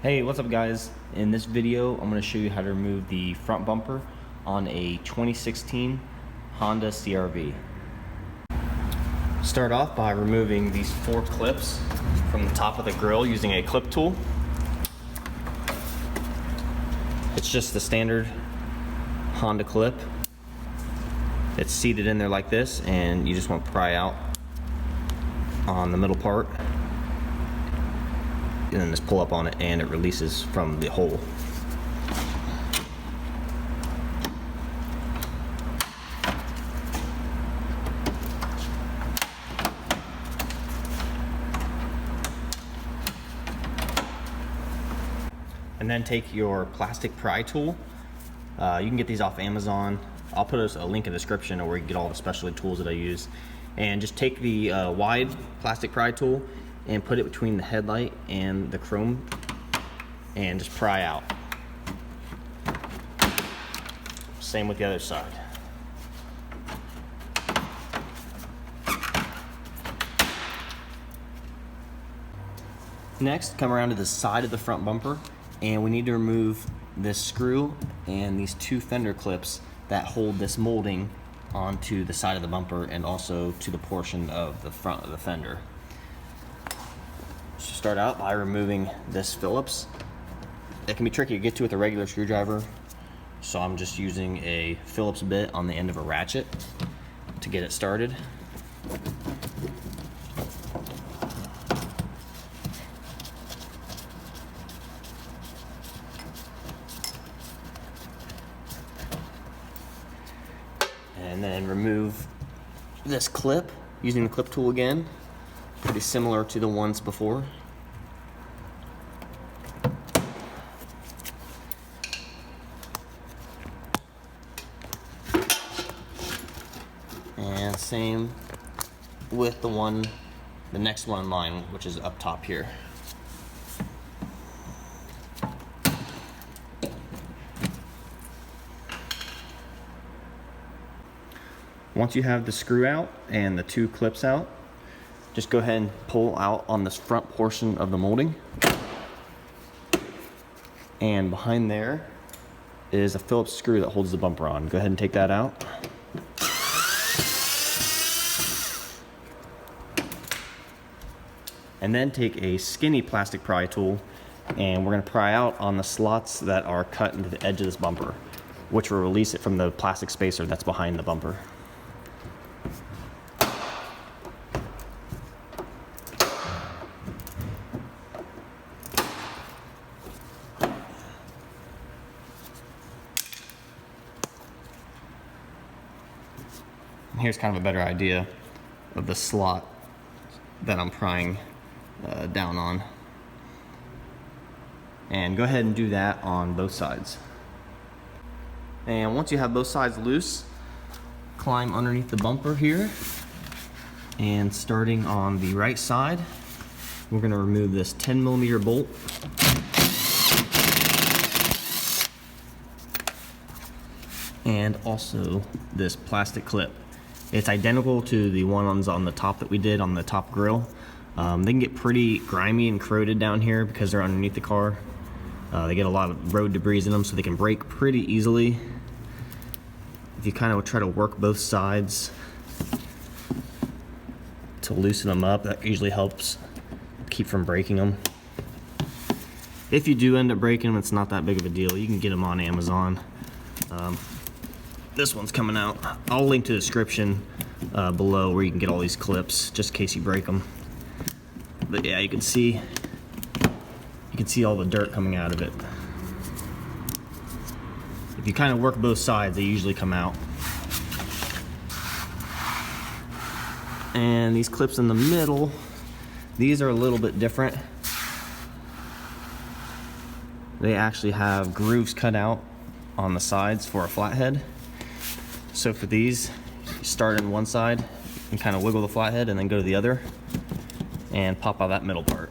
Hey, what's up guys? In this video, I'm going to show you how to remove the front bumper on a 2016 Honda CRV. Start off by removing these 4 clips from the top of the grill using a clip tool. It's just the standard Honda clip. It's seated in there like this, and you just want to pry out on the middle part. And then just pull up on it and it releases from the hole. And then take your plastic pry tool. You can get these off Amazon. I'll put a link in the description where you can get all the specialty tools that I use. And just take the wide plastic pry tool and put it between the headlight and the chrome and just pry out. Same with the other side. Next, come around to the side of the front bumper, and we need to remove this screw and these 2 fender clips that hold this molding onto the side of the bumper and also to the portion of the front of the fender. So start out by removing this Phillips. It can be tricky to get to with a regular screwdriver, so I'm just using a Phillips bit on the end of a ratchet to get it started. And then remove this clip using the clip tool again, pretty similar to the ones before. And same with the next one in line, which is up top here. Once you have the screw out and the 2 clips out, just go ahead and pull out on this front portion of the molding. And behind there is a Phillips screw that holds the bumper on. Go ahead and take that out. And then take a skinny plastic pry tool, and we're going to pry out on the slots that are cut into the edge of this bumper, which will release it from the plastic spacer that's behind the bumper. Here's kind of a better idea of the slot that I'm prying down on. And go ahead and do that on both sides. And once you have both sides loose, climb underneath the bumper here. And starting on the right side, we're going to remove this 10mm bolt. And also this plastic clip. It's identical to the ones on the top that we did on the top grill. They can get pretty grimy and corroded down here because they're underneath the car. They get a lot of road debris in them, so they can break pretty easily. If you kind of try to work both sides to loosen them up, that usually helps keep from breaking them. If you do end up breaking them, it's not that big of a deal. You can get them on Amazon. This one's coming out. I'll link to the description below where you can get all these clips, just in case you break them. But yeah, you can see all the dirt coming out of it. If you kind of work both sides, they usually come out. And these clips in the middle, these are a little bit different. They actually have grooves cut out on the sides for a flathead. So for these, you start on one side and kind of wiggle the flathead and then go to the other and pop out that middle part.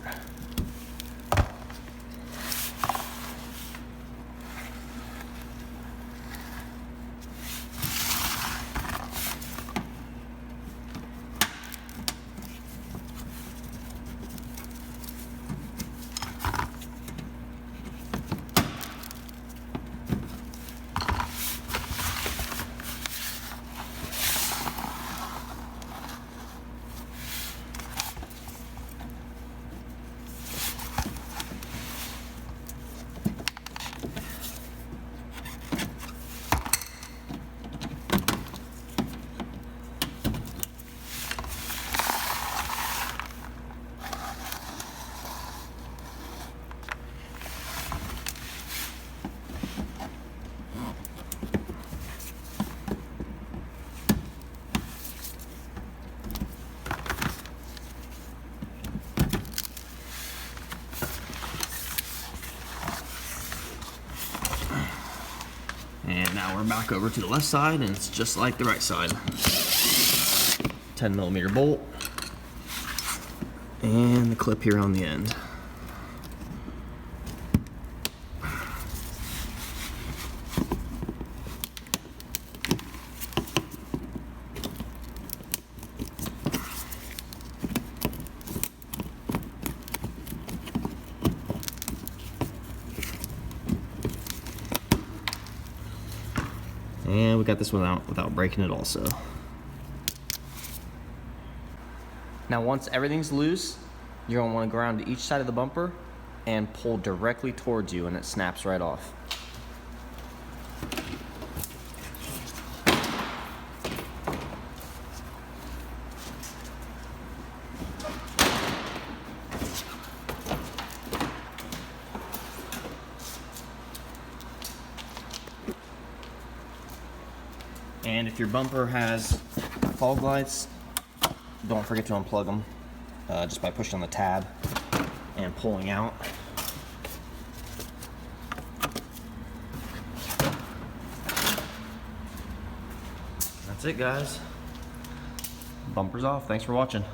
Now we're back over to the left side, and it's just like the right side. 10mm bolt, and the clip here on the end. And we got this one out without breaking it also. Now once everything's loose, you're going to want to go around to each side of the bumper and pull directly towards you, and it snaps right off. And if your bumper has fog lights, don't forget to unplug them just by pushing on the tab and pulling out. That's it, guys. Bumper's off. Thanks for watching.